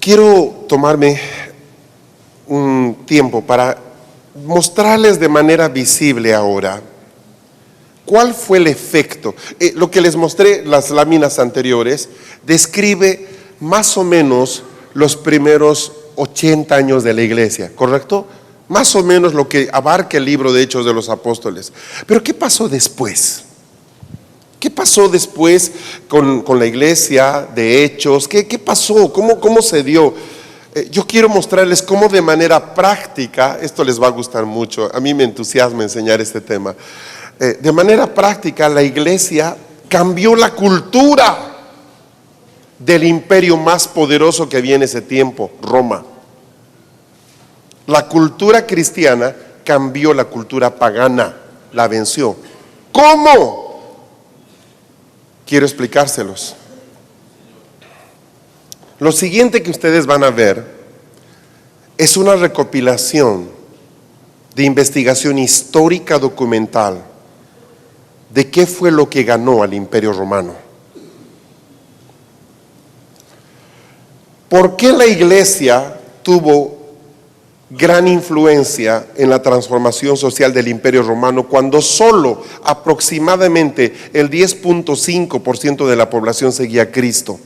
Quiero tomarme un tiempo para mostrarles de manera visible ahora cuál fue el efecto. Lo que les mostré, las láminas anteriores, describe más o menos los primeros 80 años de la iglesia, ¿correcto? Más o menos lo que abarca el libro de Hechos de los Apóstoles. Pero ¿qué pasó después? ¿Qué pasó después con la iglesia de Hechos? ¿Qué pasó? ¿Cómo se dio? Yo quiero mostrarles cómo de manera práctica, esto les va a gustar mucho, a mí me entusiasma enseñar este tema. De manera práctica, la iglesia cambió la cultura del imperio más poderoso que había en ese tiempo, Roma. La cultura cristiana cambió la cultura pagana, la venció. ¿Cómo? Quiero explicárselos. Lo siguiente que ustedes van a ver es una recopilación de investigación histórica documental de qué fue lo que ganó al Imperio Romano. ¿Por qué la iglesia tuvo gran influencia en la transformación social del Imperio Romano cuando solo aproximadamente el 10.5% de la población seguía a Cristo?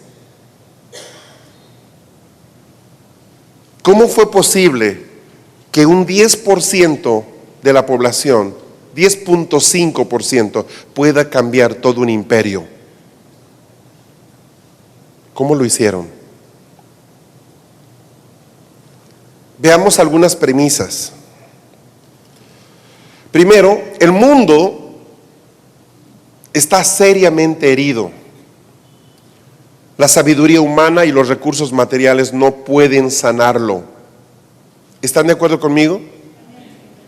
¿Cómo fue posible que un 10% de la población, 10.5%, pueda cambiar todo un imperio? ¿Cómo lo hicieron? Veamos algunas premisas. Primero, el mundo está seriamente herido. La sabiduría humana y los recursos materiales no pueden sanarlo. ¿Están de acuerdo conmigo?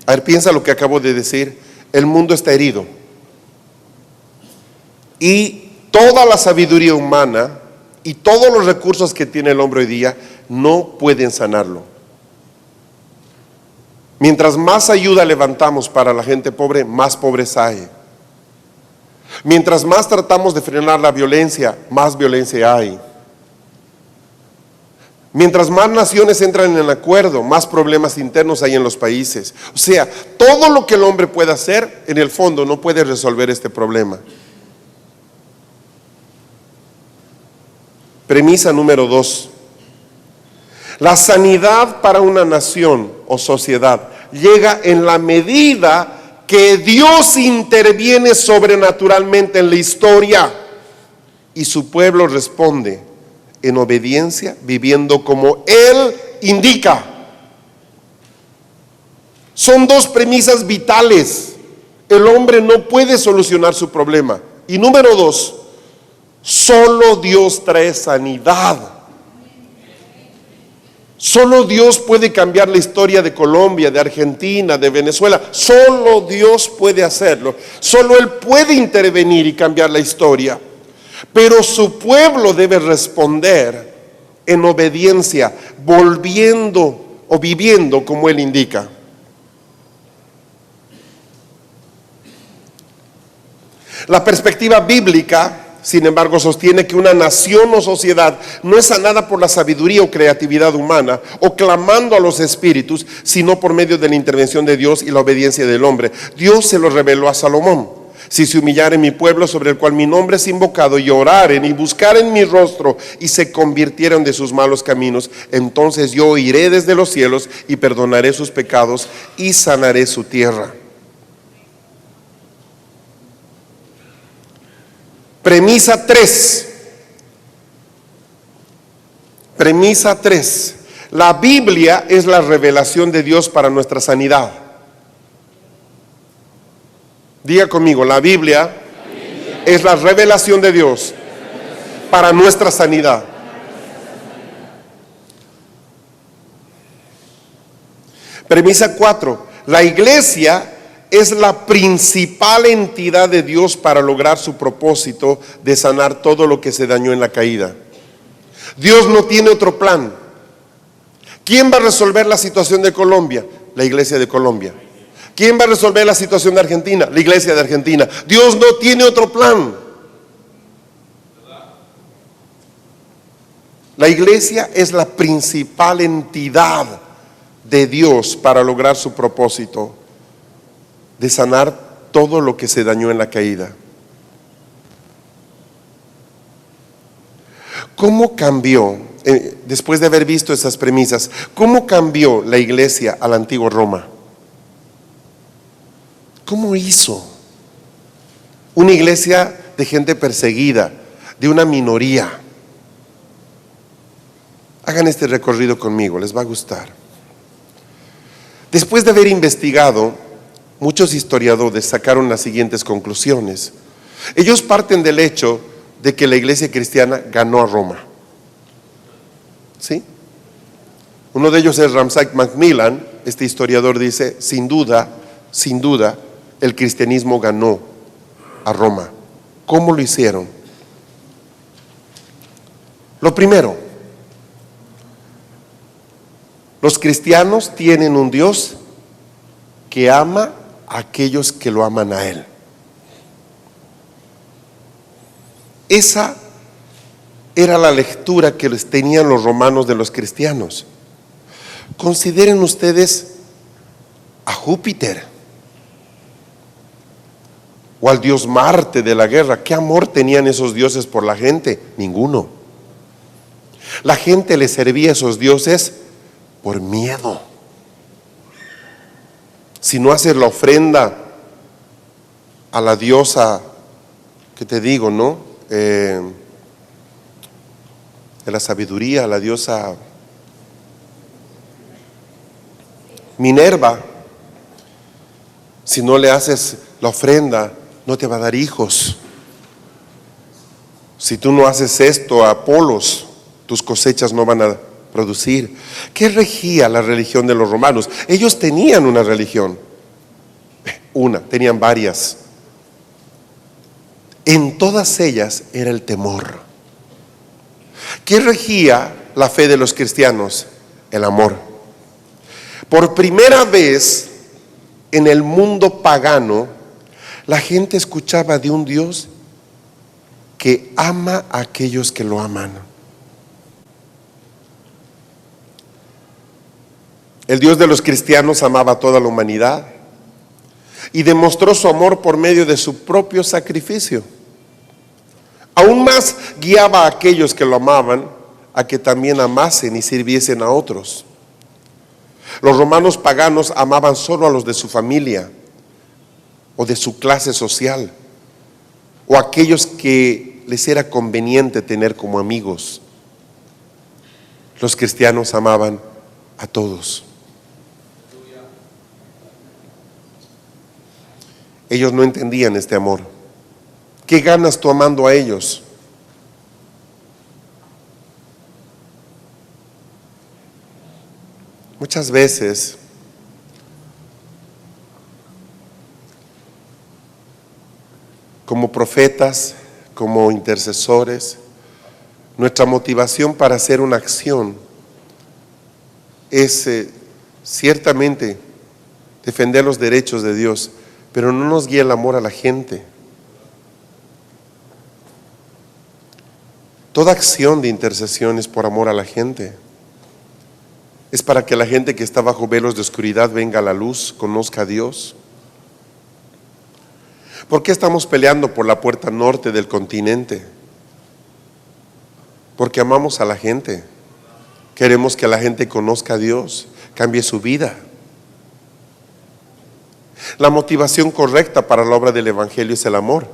A ver, piensa lo que acabo de decir. El mundo está herido. Y toda la sabiduría humana y todos los recursos que tiene el hombre hoy día no pueden sanarlo. Mientras más ayuda levantamos para la gente pobre, más pobres hay. Mientras más tratamos de frenar la violencia, más violencia hay. Mientras más naciones entran en acuerdo, más problemas internos hay en los países. O sea, todo lo que el hombre puede hacer, en el fondo no puede resolver este problema. Premisa número 2. La sanidad para una nación o sociedad llega en la medida que Dios interviene sobrenaturalmente en la historia y su pueblo responde en obediencia, viviendo como Él indica. Son dos premisas vitales. El hombre no puede solucionar su problema. Y número 2, solo Dios trae sanidad. Solo Dios puede cambiar la historia de Colombia, de Argentina, de Venezuela. Solo Dios puede hacerlo. Solo Él puede intervenir y cambiar la historia. Pero su pueblo debe responder en obediencia, volviendo o viviendo como Él indica. La perspectiva bíblica, sin embargo, sostiene que una nación o sociedad no es sanada por la sabiduría o creatividad humana o clamando a los espíritus, sino por medio de la intervención de Dios y la obediencia del hombre. Dios se lo reveló a Salomón: si se humillaren mi pueblo sobre el cual mi nombre es invocado, y oraren y buscaren mi rostro y se convirtieron de sus malos caminos, entonces yo oiré desde los cielos y perdonaré sus pecados y sanaré su tierra. Premisa 3. Premisa 3. La Biblia es la revelación de Dios para nuestra sanidad. Diga conmigo, la Biblia es la revelación de Dios para nuestra sanidad. Premisa 4. La iglesia es la principal entidad de Dios para lograr su propósito de sanar todo lo que se dañó en la caída. Dios no tiene otro plan. ¿Quién va a resolver la situación de Colombia? La iglesia de Colombia. ¿Quién va a resolver la situación de Argentina? La iglesia de Argentina. Dios no tiene otro plan. La iglesia es la principal entidad de Dios para lograr su propósito de sanar todo lo que se dañó en la caída. ¿Cómo cambió, después de haber visto esas premisas, cómo cambió la iglesia a la antigua Roma? ¿Cómo hizo? Una iglesia de gente perseguida, de una minoría. Hagan este recorrido conmigo, les va a gustar. Después de haber investigado, muchos historiadores sacaron las siguientes conclusiones. Ellos parten del hecho de que la iglesia cristiana ganó a Roma. ¿Sí? Uno de ellos es Ramsay Macmillan. Este historiador dice, sin duda, el cristianismo ganó a Roma. ¿Cómo lo hicieron? Lo primero, los cristianos tienen un Dios que ama a aquellos que lo aman a Él. Esa era la lectura que les tenían los romanos de los cristianos. Consideren ustedes a Júpiter o al dios Marte de la guerra. ¿Qué amor tenían esos dioses por la gente? Ninguno. La gente le servía a esos dioses por miedo. Si no haces la ofrenda a la diosa, ¿qué te digo, no? De la sabiduría, la diosa Minerva, si no le haces la ofrenda, no te va a dar hijos. Si tú no haces esto a Apolos, tus cosechas no van a producir. ¿Qué regía la religión de los romanos? Ellos tenían una religión, tenían varias. En todas ellas era el temor. ¿Qué regía la fe de los cristianos? El amor. Por primera vez en el mundo pagano, la gente escuchaba de un Dios que ama a aquellos que lo aman. El Dios de los cristianos amaba a toda la humanidad y demostró su amor por medio de su propio sacrificio. Aún más guiaba a aquellos que lo amaban a que también amasen y sirviesen a otros. Los romanos paganos amaban solo a los de su familia o de su clase social o aquellos que les era conveniente tener como amigos. Los cristianos amaban a todos. Ellos no entendían este amor. ¿Qué ganas tú amando a ellos? Muchas veces como profetas, como intercesores, nuestra motivación para hacer una acción es ciertamente defender los derechos de Dios, pero no nos guía el amor a la gente. Toda acción de intercesión es por amor a la gente. Es para que la gente que está bajo velos de oscuridad venga a la luz, conozca a Dios. ¿Por qué estamos peleando por la puerta norte del continente? Porque amamos a la gente. Queremos que la gente conozca a Dios, cambie su vida. La motivación correcta para la obra del Evangelio es el amor,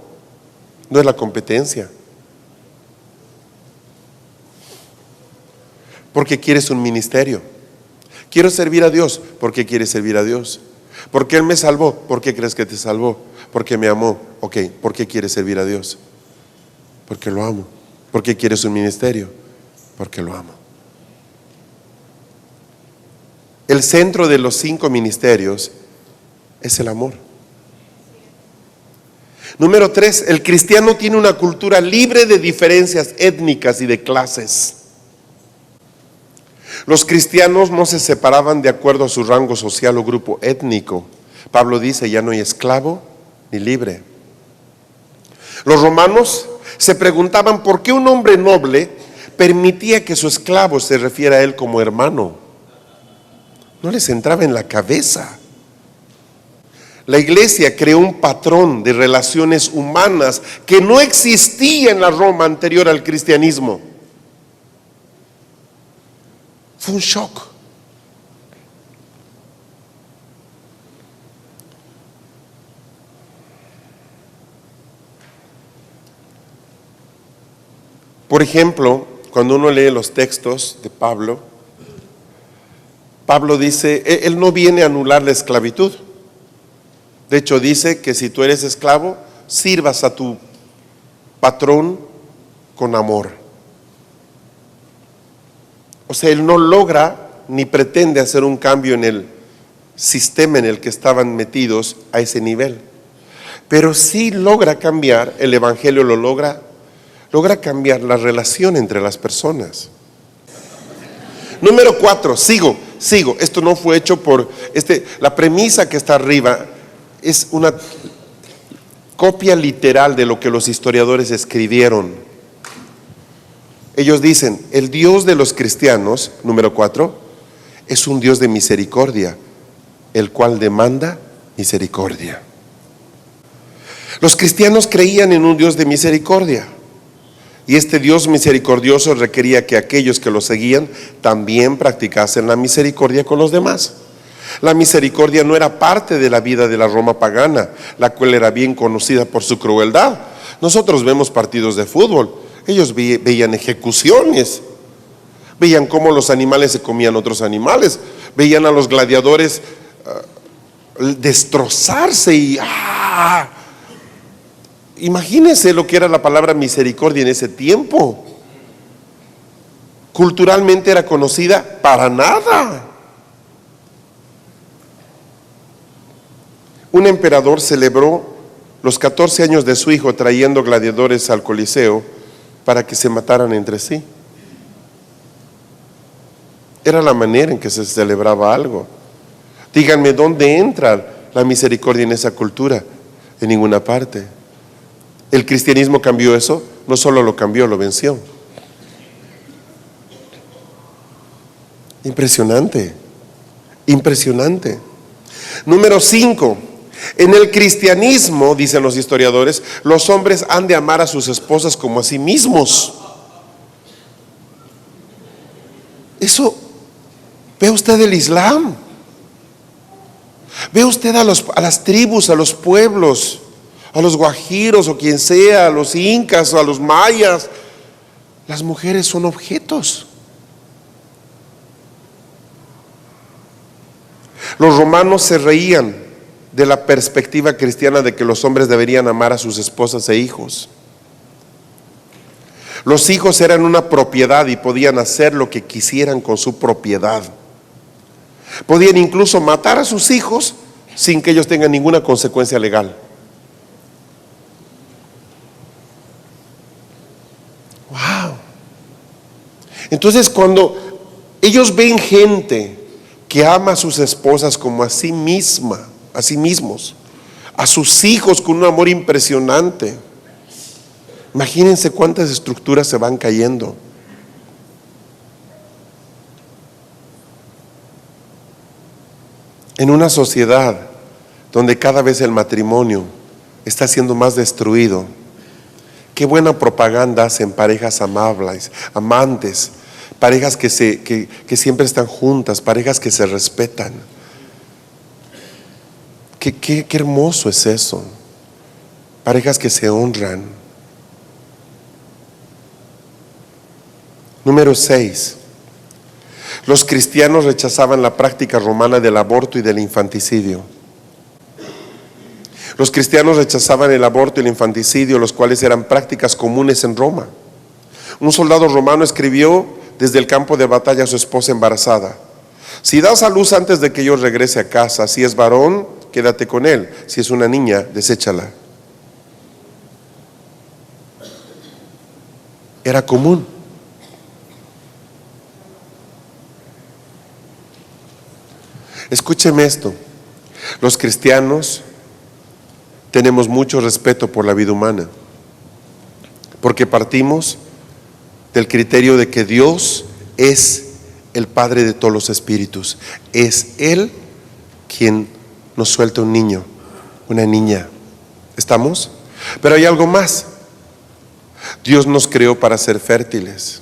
no es la competencia. Porque quieres un ministerio. Quiero servir a Dios. ¿Por qué quieres servir a Dios? Porque Él me salvó. ¿Por qué crees que te salvó? Porque me amó. Ok, ¿por qué quieres servir a Dios? Porque lo amo. ¿Por qué quieres un ministerio? Porque lo amo. El centro de los 5 ministerios es el amor. Número 3, el cristiano tiene una cultura libre de diferencias étnicas y de clases. Los cristianos no se separaban de acuerdo a su rango social o grupo étnico. Pablo dice, ya no hay esclavo ni libre. Los romanos se preguntaban por qué un hombre noble permitía que su esclavo se refiera a él como hermano. No les entraba en la cabeza. La iglesia creó un patrón de relaciones humanas que no existía en la Roma anterior al cristianismo. Fue un shock. Por ejemplo, cuando uno lee los textos de Pablo, Pablo dice, él no viene a anular la esclavitud. De hecho, dice que si tú eres esclavo, sirvas a tu patrón con amor. O sea, él no logra ni pretende hacer un cambio en el sistema en el que estaban metidos a ese nivel. Pero sí logra cambiar, el evangelio lo logra cambiar la relación entre las personas. Número 4, sigo. Esto no fue hecho por la premisa que está arriba es una copia literal de lo que los historiadores escribieron. Ellos dicen, el Dios de los cristianos, número 4, es un Dios de misericordia, el cual demanda misericordia. Los cristianos creían en un Dios de misericordia. Y este Dios misericordioso requería que aquellos que lo seguían también practicasen la misericordia con los demás. La misericordia no era parte de la vida de la Roma pagana, la cual era bien conocida por su crueldad. Nosotros vemos partidos de fútbol, ellos veían ejecuciones, veían cómo los animales se comían otros animales, veían a los gladiadores destrozarse y imagínense lo que era la palabra misericordia en ese tiempo. Culturalmente era conocida para nada. Un emperador celebró los 14 años de su hijo trayendo gladiadores al Coliseo para que se mataran entre sí. Era la manera en que se celebraba algo. Díganme, ¿dónde entra la misericordia en esa cultura? En ninguna parte. ¿El cristianismo cambió eso? No solo lo cambió, lo venció. Impresionante. Número 5. En el cristianismo, dicen los historiadores, los hombres han de amar a sus esposas como a sí mismos. Eso, ve usted el Islam. Ve usted a las tribus, a los pueblos, a los guajiros o quien sea, a los incas o a los mayas. Las mujeres son objetos. Los romanos se reían de la perspectiva cristiana de que los hombres deberían amar a sus esposas e hijos. Los hijos eran una propiedad y podían hacer lo que quisieran con su propiedad. Podían incluso matar a sus hijos sin que ellos tengan ninguna consecuencia legal. Wow. Entonces, cuando ellos ven gente que ama a sus esposas como a sí misma, a sí mismos, a sus hijos con un amor impresionante, imagínense cuántas estructuras se van cayendo. En una sociedad donde cada vez el matrimonio está siendo más destruido, qué buena propaganda hacen parejas amables, amantes, parejas que siempre están juntas, parejas que se respetan. Qué hermoso es eso. Parejas que se honran. Número 6. Los cristianos rechazaban la práctica romana del aborto y del infanticidio. Los cristianos rechazaban el aborto y el infanticidio, los cuales eran prácticas comunes en Roma. Un soldado romano escribió desde el campo de batalla a su esposa embarazada: si das a luz antes de que yo regrese a casa, si es varón, quédate con él; si es una niña, deséchala. Era común. Escúcheme esto: los cristianos tenemos mucho respeto por la vida humana, porque partimos del criterio de que Dios es el Padre de todos los espíritus. Es Él quien nos suelta un niño, una niña. ¿Estamos? Pero hay algo más. Dios nos creó para ser fértiles.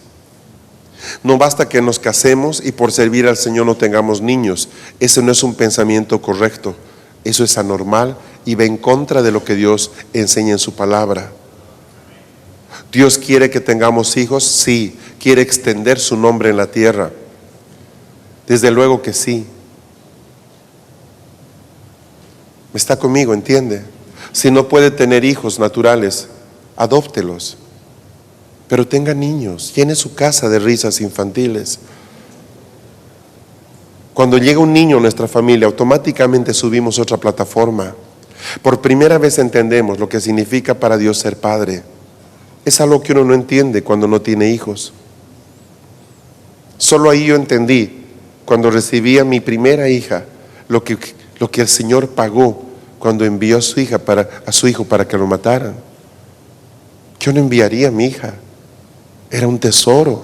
No basta que nos casemos y por servir al Señor no tengamos niños. Ese no es un pensamiento correcto. Eso es anormal y va en contra de lo que Dios enseña en su palabra. Dios quiere que tengamos hijos, sí. Quiere extender su nombre en la tierra. Desde luego que sí. ¿Está conmigo? ¿Entiende? Si no puede tener hijos naturales, adóptelos. Pero tenga niños, llene su casa de risas infantiles. Cuando llega un niño a nuestra familia, automáticamente subimos otra plataforma. Por primera vez entendemos lo que significa para Dios ser padre. Es algo que uno no entiende cuando no tiene hijos. Solo ahí yo entendí, cuando recibí a mi primera hija, lo que el Señor pagó cuando envió a su hijo para que lo mataran. Yo no enviaría a mi hija. Era un tesoro.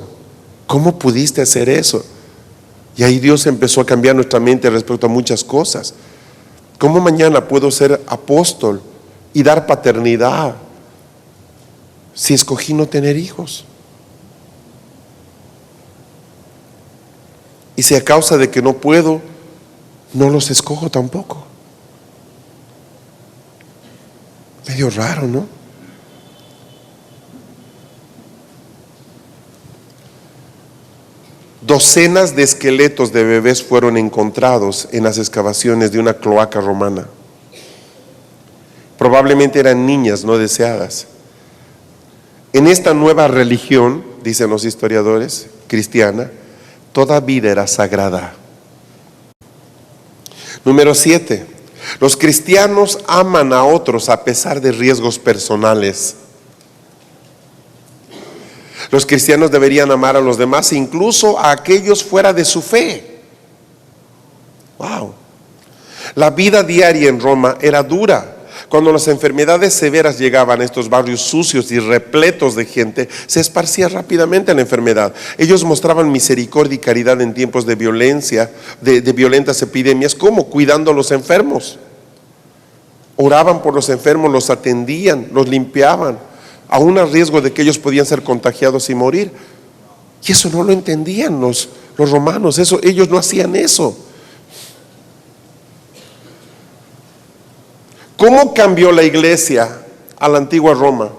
¿Cómo pudiste hacer eso? Y ahí Dios empezó a cambiar nuestra mente respecto a muchas cosas. ¿Cómo mañana puedo ser apóstol y dar paternidad si escogí no tener hijos? Y si a causa de que no puedo, no los escojo tampoco. Medio raro, ¿no? Docenas de esqueletos de bebés fueron encontrados en las excavaciones de una cloaca romana. Probablemente eran niñas no deseadas. En esta nueva religión, dicen los historiadores, cristiana, toda vida era sagrada. Número 7. Los cristianos aman a otros a pesar de riesgos personales. Los cristianos deberían amar a los demás, incluso a aquellos fuera de su fe. Wow. La vida diaria en Roma era dura. Cuando las enfermedades severas llegaban a estos barrios sucios y repletos de gente, se esparcía rápidamente la enfermedad. Ellos mostraban misericordia y caridad en tiempos de violencia, de violentas epidemias. ¿Cómo? Cuidando a los enfermos. Oraban por los enfermos, los atendían, los limpiaban, aún a riesgo de que ellos podían ser contagiados y morir. Y eso no lo entendían los romanos. Ellos no hacían eso. ¿Cómo cambió la iglesia a la antigua Roma?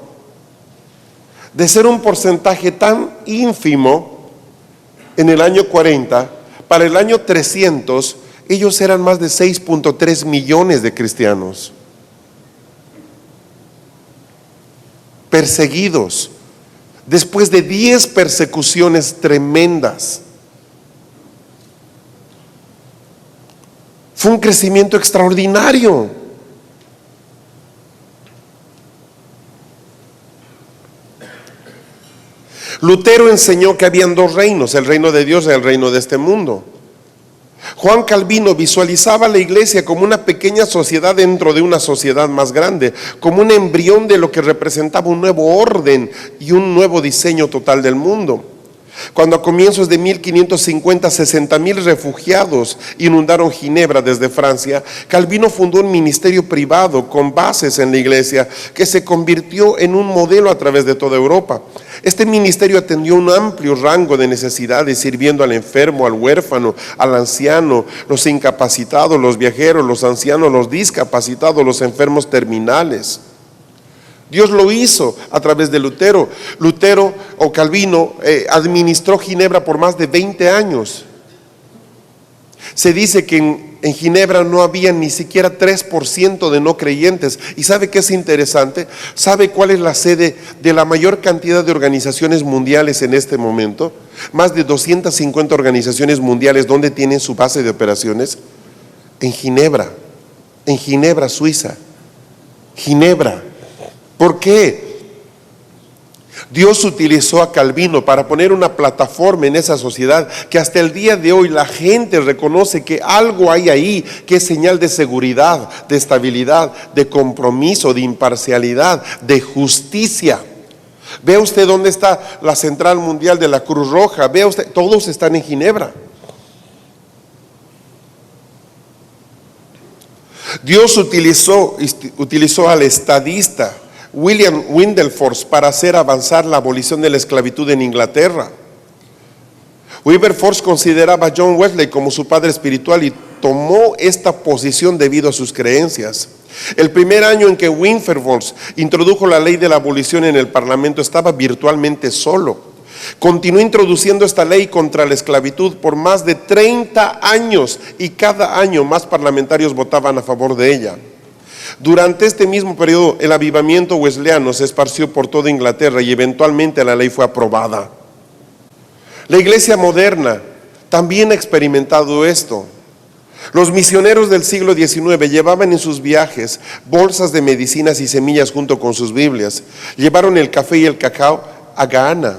De ser un porcentaje tan ínfimo en el año 40, para el año 300, ellos eran más de 6.3 millones de cristianos. Perseguidos, después de 10 persecuciones tremendas. Fue un crecimiento extraordinario. Lutero enseñó que habían dos reinos, el reino de Dios y el reino de este mundo. Juan Calvino visualizaba la iglesia como una pequeña sociedad dentro de una sociedad más grande, como un embrión de lo que representaba un nuevo orden y un nuevo diseño total del mundo. Cuando a comienzos de 1550 60,000 refugiados inundaron Ginebra desde Francia, Calvino fundó un ministerio privado con bases en la iglesia que se convirtió en un modelo a través de toda Europa. Este ministerio atendió un amplio rango de necesidades, sirviendo al enfermo, al huérfano, al anciano, los incapacitados, los viajeros, los ancianos, los discapacitados, los enfermos terminales. Dios lo hizo a través de Lutero. Lutero o Calvino administró Ginebra por más de 20 años. Se dice que en Ginebra no había ni siquiera 3% de no creyentes. ¿Y sabe qué es interesante? ¿Sabe cuál es la sede de la mayor cantidad de organizaciones mundiales en este momento? Más de 250 organizaciones mundiales. ¿Dónde tienen su base de operaciones? En Ginebra, Suiza. Ginebra. ¿Por qué? Dios utilizó a Calvino para poner una plataforma en esa sociedad que hasta el día de hoy la gente reconoce que algo hay ahí que es señal de seguridad, de estabilidad, de compromiso, de imparcialidad, de justicia. Vea usted dónde está la Central Mundial de la Cruz Roja. Vea usted, todos están en Ginebra. Dios utilizó al estadista William Wilberforce para hacer avanzar la abolición de la esclavitud en Inglaterra. Wilberforce consideraba a John Wesley como su padre espiritual y tomó esta posición debido a sus creencias. El primer año en que Wilberforce introdujo la ley de la abolición en el Parlamento estaba virtualmente solo. Continuó introduciendo esta ley contra la esclavitud por más de 30 años y cada año más parlamentarios votaban a favor de ella. Durante este mismo periodo, el avivamiento wesleyano se esparció por toda Inglaterra y eventualmente la ley fue aprobada. La iglesia moderna también ha experimentado esto. Los misioneros del siglo XIX llevaban en sus viajes bolsas de medicinas y semillas junto con sus Biblias. Llevaron el café y el cacao a Ghana.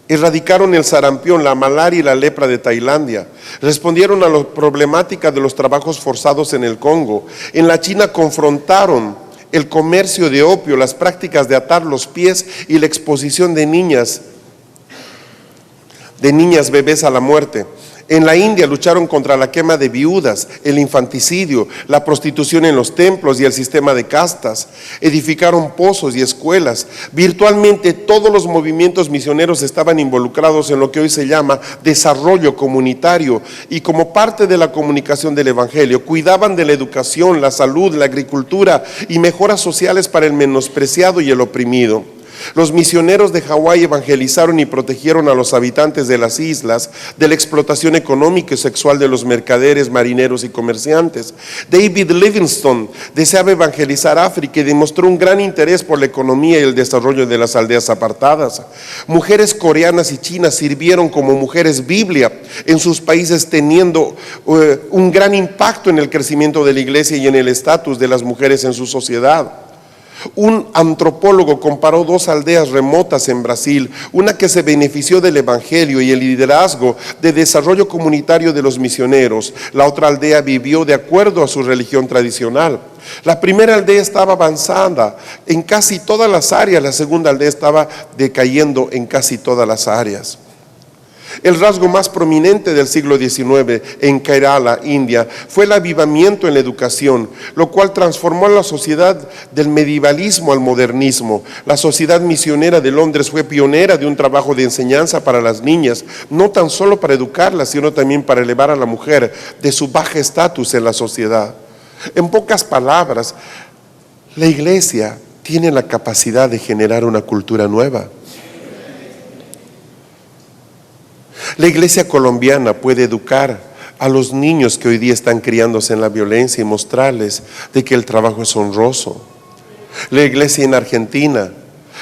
Erradicaron el sarampión, la malaria y la lepra de Tailandia. Respondieron a la problemática de los trabajos forzados en el Congo. En la China confrontaron el comercio de opio, las prácticas de atar los pies y la exposición de niñas bebés a la muerte. En la India lucharon contra la quema de viudas, el infanticidio, la prostitución en los templos y el sistema de castas. Edificaron pozos y escuelas. Virtualmente todos los movimientos misioneros estaban involucrados en lo que hoy se llama desarrollo comunitario, y como parte de la comunicación del evangelio cuidaban de la educación, la salud, la agricultura y mejoras sociales para el menospreciado y el oprimido. Los misioneros de Hawái evangelizaron y protegieron a los habitantes de las islas de la explotación económica y sexual de los mercaderes, marineros y comerciantes. David Livingstone deseaba evangelizar África y demostró un gran interés por la economía y el desarrollo de las aldeas apartadas. Mujeres coreanas y chinas sirvieron como mujeres Biblia en sus países, teniendo un gran impacto en el crecimiento de la iglesia y en el estatus de las mujeres en su sociedad. Un antropólogo comparó dos aldeas remotas en Brasil, una que se benefició del evangelio y el liderazgo de desarrollo comunitario de los misioneros. La otra aldea vivió de acuerdo a su religión tradicional. La primera aldea estaba avanzada en casi todas las áreas, la segunda aldea estaba decayendo en casi todas las áreas. El rasgo más prominente del siglo XIX en Kerala, India, fue el avivamiento en la educación, lo cual transformó a la sociedad del medievalismo al modernismo. La Sociedad Misionera de Londres fue pionera de un trabajo de enseñanza para las niñas, no tan solo para educarlas, sino también para elevar a la mujer de su bajo estatus en la sociedad. En pocas palabras, la iglesia tiene la capacidad de generar una cultura nueva. La iglesia colombiana puede educar a los niños que hoy día están criándose en la violencia y mostrarles de que el trabajo es honroso. La iglesia en Argentina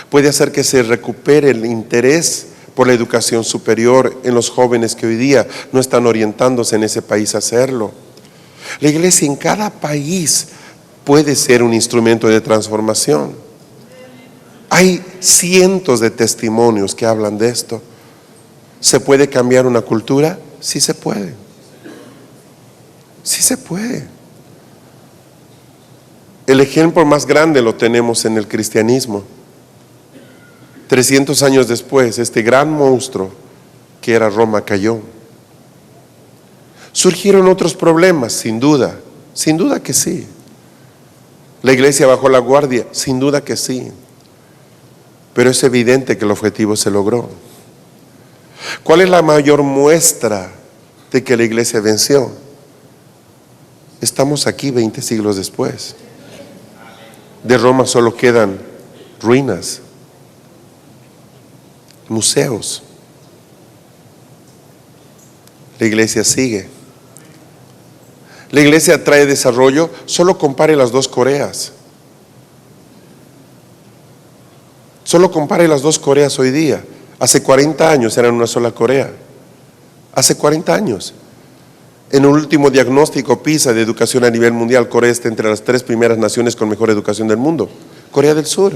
puede hacer que se recupere el interés por la educación superior en los jóvenes que hoy día no están orientándose en ese país a hacerlo. La iglesia en cada país puede ser un instrumento de transformación. Hay cientos de testimonios que hablan de esto. ¿Se puede cambiar una cultura? Sí se puede. Sí se puede. El ejemplo más grande lo tenemos en el cristianismo. 300 años después, este gran monstruo que era Roma cayó. Surgieron otros problemas, sin duda que sí. La iglesia bajó la guardia, sin duda que sí. Pero es evidente que el objetivo se logró. ¿Cuál es la mayor muestra de que la iglesia venció? Estamos aquí 20 siglos después. De Roma solo quedan ruinas, museos. La iglesia sigue. La iglesia trae desarrollo. Solo compare las dos Coreas. Solo compare las dos Coreas hoy día. Hace 40 años eran una sola Corea. Hace 40 años. En el último diagnóstico PISA de educación a nivel mundial, Corea está entre las 3 primeras naciones con mejor educación del mundo. Corea del Sur.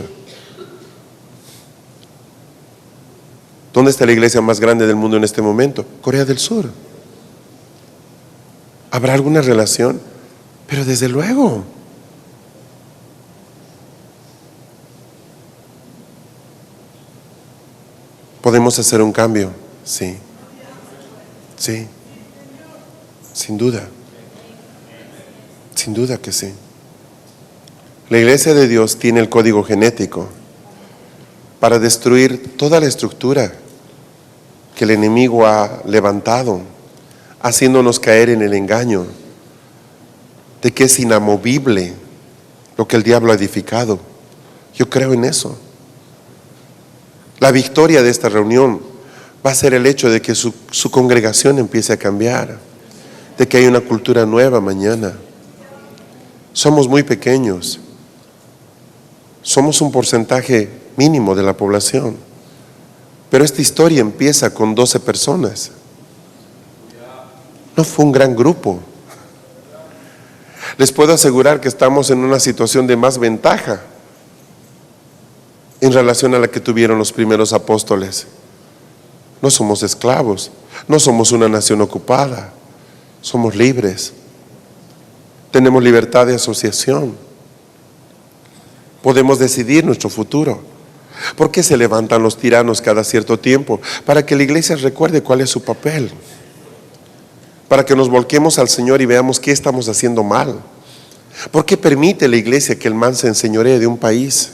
¿Dónde está la iglesia más grande del mundo en este momento? Corea del Sur. ¿Habrá alguna relación? Pero desde luego. ¿Podemos hacer un cambio? Sí. Sí. Sin duda. Sin duda que sí. La iglesia de Dios tiene el código genético para destruir toda la estructura que el enemigo ha levantado, haciéndonos caer en el engaño de que es inamovible lo que el diablo ha edificado. Yo creo en eso. La victoria de esta reunión va a ser el hecho de que su congregación empiece a cambiar, de que hay una cultura nueva mañana. Somos muy pequeños, somos un porcentaje mínimo de la población, pero esta historia empieza con 12 personas. No fue un gran grupo. Les puedo asegurar que estamos en una situación de más ventaja en relación a la que tuvieron los primeros apóstoles. No somos esclavos, no somos una nación ocupada, somos libres, tenemos libertad de asociación, podemos decidir nuestro futuro. ¿Por qué se levantan los tiranos cada cierto tiempo? Para que la iglesia recuerde cuál es su papel, para que nos volquemos al Señor y veamos qué estamos haciendo mal. ¿Por qué permite la iglesia que el mal se enseñoree de un país?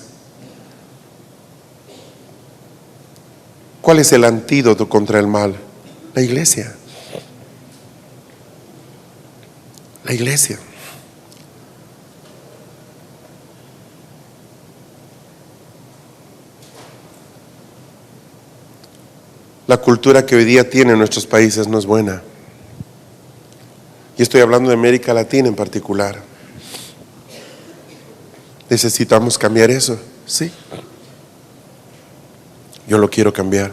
¿Cuál es el antídoto contra el mal? La iglesia. La iglesia. La cultura que hoy día tienen nuestros países no es buena. Y estoy hablando de América Latina en particular. ¿Necesitamos cambiar eso? Sí. Yo lo quiero cambiar.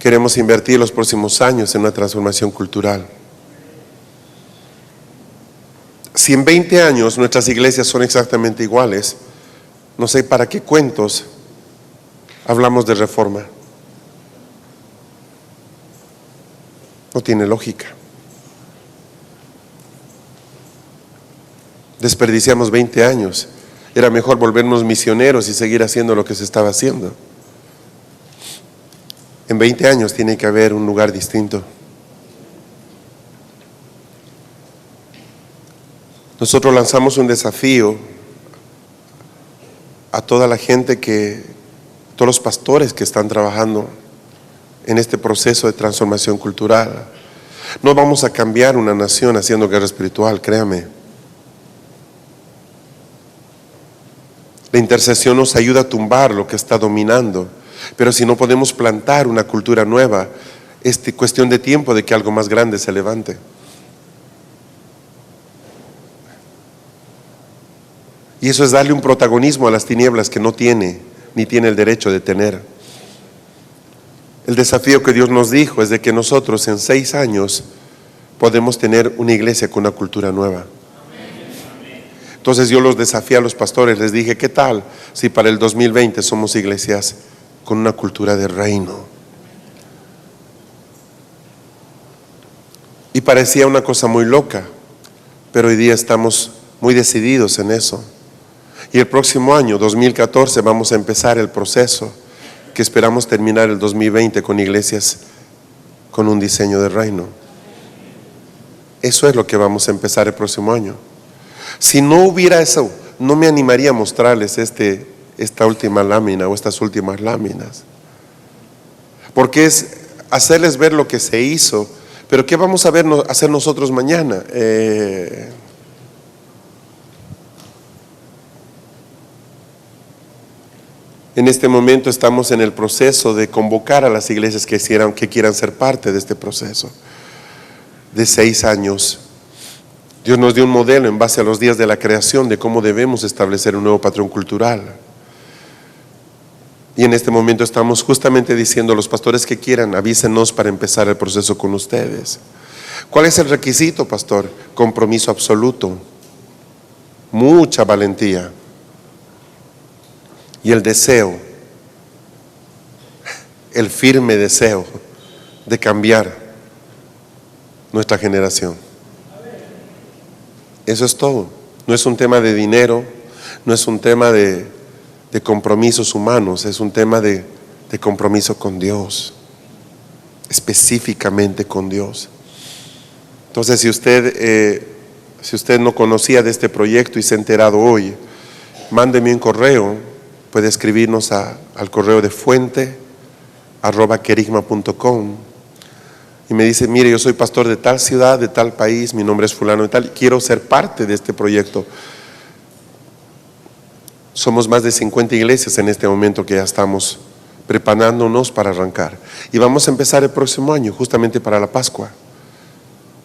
Queremos invertir los próximos años en una transformación cultural. Si en 20 años nuestras iglesias son exactamente iguales, no sé para qué cuentos hablamos de reforma. No tiene lógica. Desperdiciamos 20 años. Era mejor volvernos misioneros y seguir haciendo lo que se estaba haciendo. En 20 años tiene que haber un lugar distinto. Nosotros lanzamos un desafío a toda la gente todos los pastores que están trabajando en este proceso de transformación cultural. No vamos a cambiar una nación haciendo guerra espiritual, créame. La intercesión nos ayuda a tumbar lo que está dominando, pero si no podemos plantar una cultura nueva, es cuestión de tiempo de que algo más grande se levante. Y eso es darle un protagonismo a las tinieblas que no tiene, ni tiene el derecho de tener. El desafío que Dios nos dijo es de que nosotros en 6 años podemos tener una iglesia con una cultura nueva. Entonces yo los desafié a los pastores, les dije, ¿qué tal si para el 2020 somos iglesias con una cultura de reino? Y parecía una cosa muy loca, pero hoy día estamos muy decididos en eso. Y el próximo año, 2014, vamos a empezar el proceso que esperamos terminar el 2020 con iglesias con un diseño de reino. Eso es lo que vamos a empezar el próximo año. Si no hubiera eso, no me animaría a mostrarles esta última lámina o estas últimas láminas. Porque es hacerles ver lo que se hizo. Pero ¿qué vamos a hacer nosotros mañana? En este momento estamos en el proceso de convocar a las iglesias que quieran ser parte de este proceso de 6 años. Dios nos dio un modelo en base a los días de la creación de cómo debemos establecer un nuevo patrón cultural. Y en este momento estamos justamente diciendo a los pastores que quieran, avísenos para empezar el proceso con ustedes. ¿Cuál es el requisito, pastor? Compromiso absoluto, mucha valentía y el deseo, el firme deseo de cambiar nuestra generación. Eso es todo. No es un tema de dinero, no es un tema de compromisos humanos, es un tema de de compromiso con Dios, específicamente con Dios. Entonces, si usted no conocía de este proyecto y se ha enterado hoy, mándeme un correo. Puede escribirnos al correo de fuente@querigma.com y me dice: mire, yo soy pastor de tal ciudad, de tal país, mi nombre es fulano de tal, quiero ser parte de este proyecto. Somos más de 50 iglesias en este momento que ya estamos preparándonos para arrancar, y vamos a empezar el próximo año, justamente para la Pascua.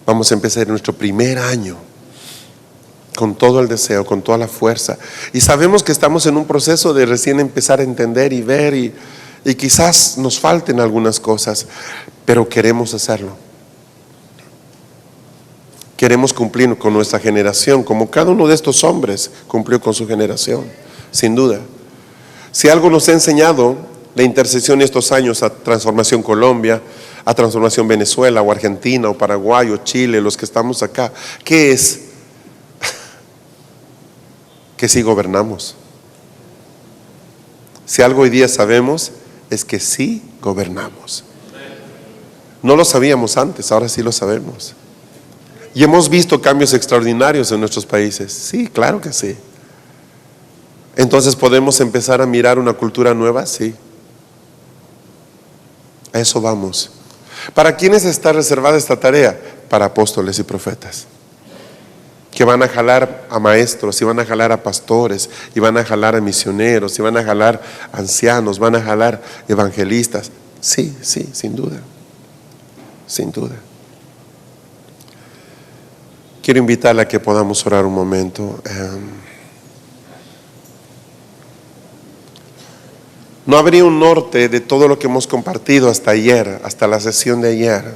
Vamos a empezar nuestro primer año con todo el deseo, con toda la fuerza, y sabemos que estamos en un proceso de recién empezar a entender y ver, y quizás nos falten algunas cosas, pero queremos hacerlo. Queremos cumplir con nuestra generación, como cada uno de estos hombres cumplió con su generación, sin duda. Si algo nos ha enseñado la intercesión estos años a Transformación Colombia, a Transformación Venezuela o Argentina o Paraguay o Chile, los que estamos acá, ¿qué es? Que sí gobernamos. Si algo hoy día sabemos es que sí gobernamos. No lo sabíamos antes, ahora sí lo sabemos. Y hemos visto cambios extraordinarios en nuestros países. Sí, claro que sí. Entonces, ¿podemos empezar a mirar una cultura nueva? Sí. A eso vamos. ¿Para quiénes está reservada esta tarea? Para apóstoles y profetas, que van a jalar a maestros, y van a jalar a pastores, y van a jalar a misioneros, y van a jalar a ancianos, van a jalar evangelistas. Sí, sí, sin duda. Sin duda. Quiero invitarla a que podamos orar un momento. No habría un norte de todo lo que hemos compartido hasta ayer, hasta la sesión de ayer,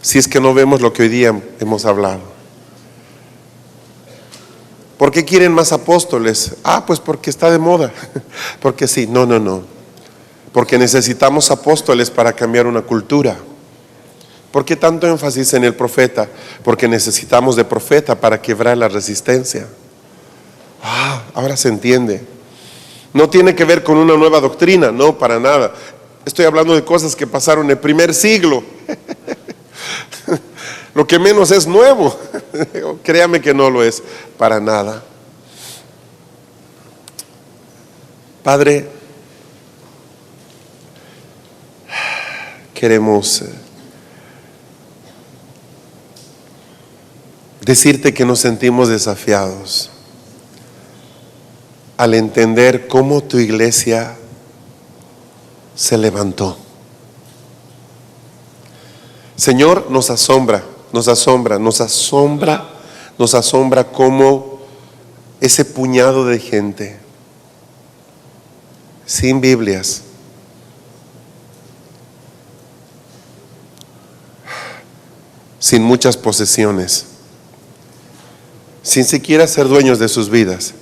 si es que no vemos lo que hoy día hemos hablado. ¿Por qué quieren más apóstoles? Pues porque está de moda. Porque sí. No. Porque necesitamos apóstoles para cambiar una cultura. ¿Por qué tanto énfasis en el profeta? Porque necesitamos de profeta para quebrar la resistencia. Ahora se entiende. No tiene que ver con una nueva doctrina, no, para nada. Estoy hablando de cosas que pasaron en el primer siglo. Lo que menos es nuevo. Créame que no lo es para nada. Padre, queremos decirte que nos sentimos desafiados al entender cómo tu iglesia se levantó. Señor, nos asombra cómo ese puñado de gente sin Biblias, sin muchas posesiones, sin siquiera ser dueños de sus vidas,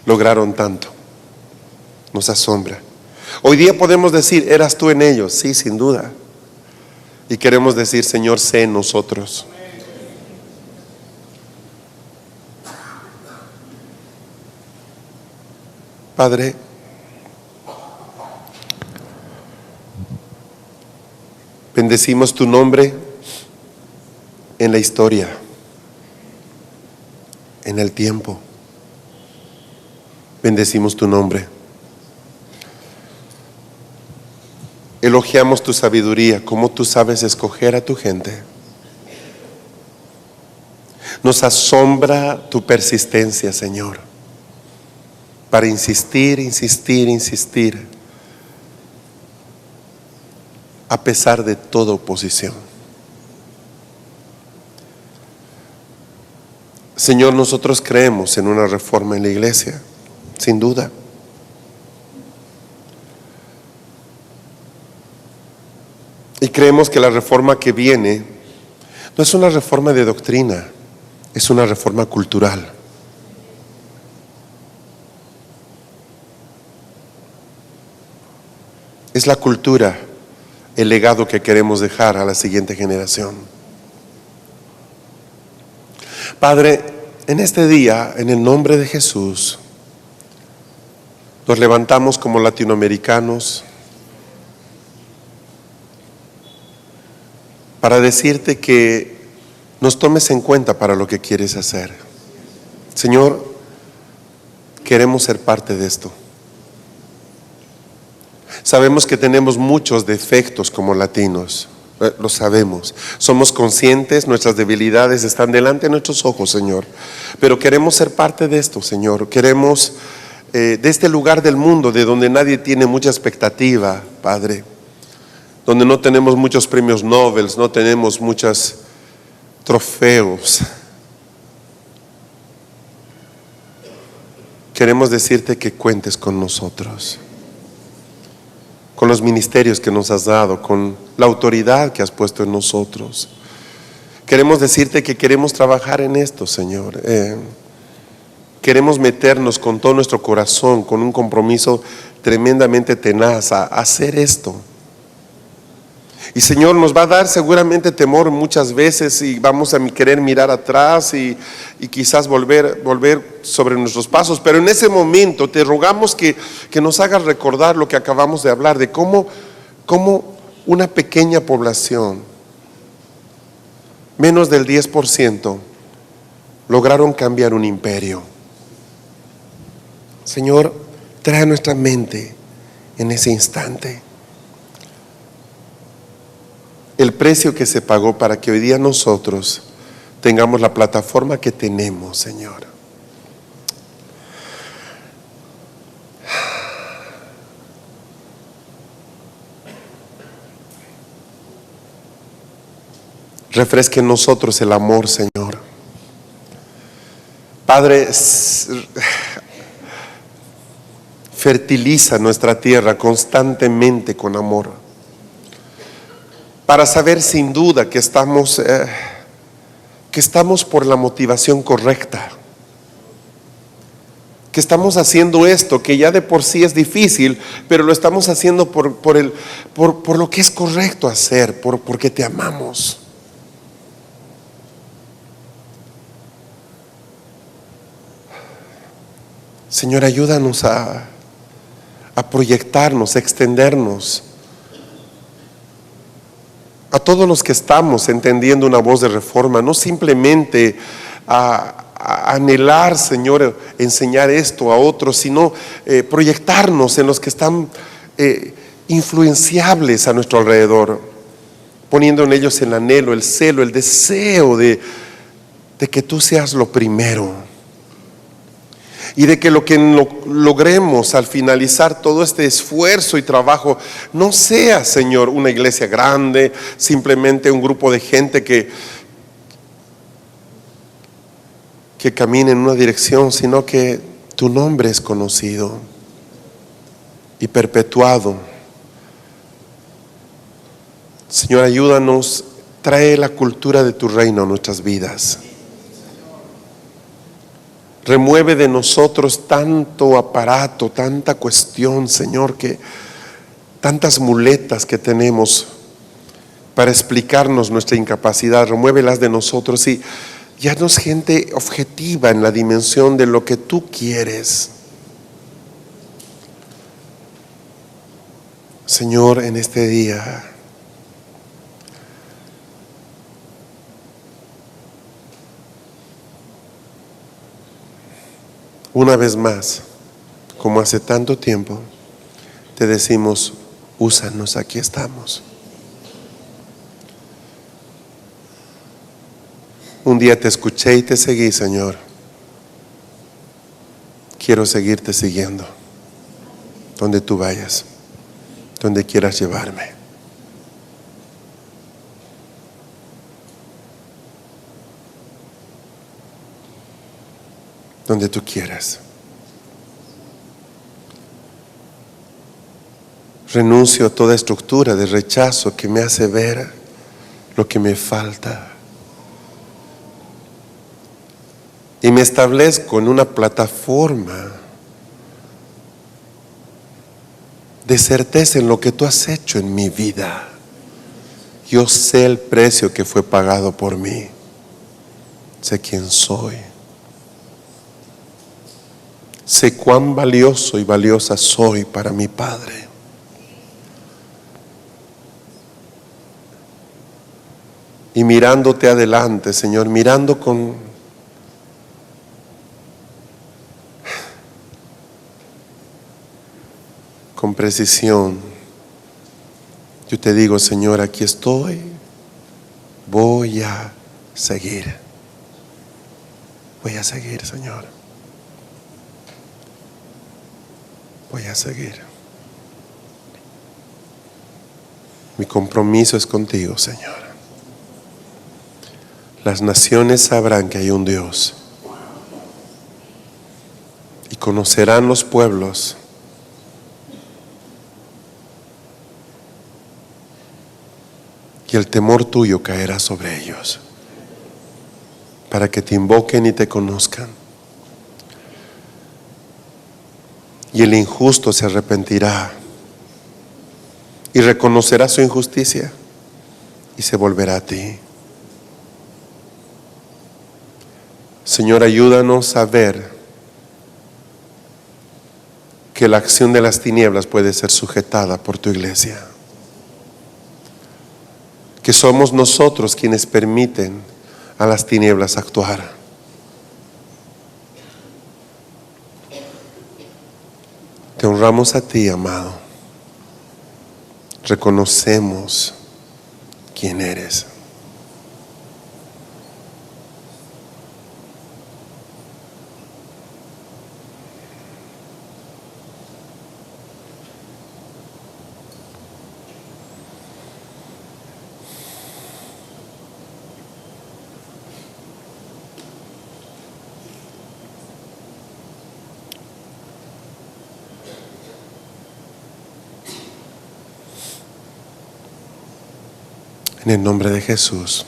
lograron tanto. Nos asombra. Hoy día podemos decir: eras tú en ellos. Sí, sin duda. Y queremos decir: Señor, sé en nosotros. Padre, bendecimos tu nombre en la historia, en el tiempo. Bendecimos tu nombre. Elogiamos tu sabiduría, cómo tú sabes escoger a tu gente. Nos asombra tu persistencia, Señor, para insistir, a pesar de toda oposición. Señor, nosotros creemos en una reforma en la iglesia, sin duda. Y creemos que la reforma que viene no es una reforma de doctrina, es una reforma cultural. Es la cultura, el legado que queremos dejar a la siguiente generación. Padre, en este día, en el nombre de Jesús, Nos levantamos como latinoamericanos para decirte que nos tomes en cuenta para lo que quieres hacer. Señor, queremos ser parte de esto. Sabemos que tenemos muchos defectos como latinos, lo sabemos. Somos conscientes, nuestras debilidades están delante de nuestros ojos, Señor. Pero queremos ser parte de esto, Señor. Queremos de este lugar del mundo de donde nadie tiene mucha expectativa, Padre. Donde no tenemos muchos premios Nobel, no tenemos muchos trofeos. Queremos decirte que cuentes con nosotros, con los ministerios que nos has dado, con la autoridad que has puesto en nosotros. Queremos decirte que queremos trabajar en esto, Señor. Queremos meternos con todo nuestro corazón, con un compromiso tremendamente tenaz a hacer esto. Y Señor, nos va a dar seguramente temor muchas veces y vamos a querer mirar atrás y quizás volver sobre nuestros pasos. Pero en ese momento te rogamos que nos hagas recordar lo que acabamos de hablar, de cómo una pequeña población, menos del 10%, lograron cambiar un imperio. Señor, trae a nuestra mente en ese instante el precio que se pagó para que hoy día nosotros tengamos la plataforma que tenemos, Señor. Refresque en nosotros el amor, Señor. Padre, fertiliza nuestra tierra constantemente con amor, para saber sin duda que estamos por la motivación correcta, que estamos haciendo esto que ya de por sí es difícil, pero lo estamos haciendo por lo que es correcto hacer, porque te amamos. Señor, ayúdanos a proyectarnos, a extendernos. A todos los que estamos entendiendo una voz de reforma, no simplemente a anhelar, Señor, enseñar esto a otros, sino proyectarnos en los que están influenciables a nuestro alrededor, poniendo en ellos el anhelo, el celo, el deseo de que tú seas lo primero. Y de que lo que logremos al finalizar todo este esfuerzo y trabajo no sea, Señor, una iglesia grande, simplemente un grupo de gente que camine en una dirección, sino que tu nombre es conocido y perpetuado. Señor, ayúdanos, trae la cultura de tu reino a nuestras vidas. Remueve de nosotros tanto aparato, tanta cuestión, Señor, que tantas muletas que tenemos para explicarnos nuestra incapacidad. Remuévelas de nosotros y haznos gente objetiva en la dimensión de lo que tú quieres. Señor, en este día una vez más, como hace tanto tiempo, te decimos, úsanos, aquí estamos. Un día te escuché y te seguí, Señor. Quiero seguirte siguiendo, donde tú vayas, donde quieras llevarme. Donde tú quieras. Renuncio a toda estructura de rechazo que me hace ver lo que me falta. Y me establezco en una plataforma de certeza en lo que tú has hecho en mi vida. Yo sé el precio que fue pagado por mí. Sé quién soy. sé cuán valioso y valiosa soy para mi Padre. Y mirándote adelante, Señor, mirando con precisión, yo te digo, Señor, aquí estoy, voy a seguir. Voy a seguir, Señor. Voy a seguir. Mi compromiso es contigo, Señor. Las naciones sabrán que hay un Dios y conocerán los pueblos y el temor tuyo caerá sobre ellos, para que te invoquen y te conozcan. Y el injusto se arrepentirá y reconocerá su injusticia y se volverá a ti. Señor, ayúdanos a ver que la acción de las tinieblas puede ser sujetada por tu iglesia, que somos nosotros quienes permiten a las tinieblas actuar. Te honramos a ti, amado. Reconocemos quién eres. En el nombre de Jesús.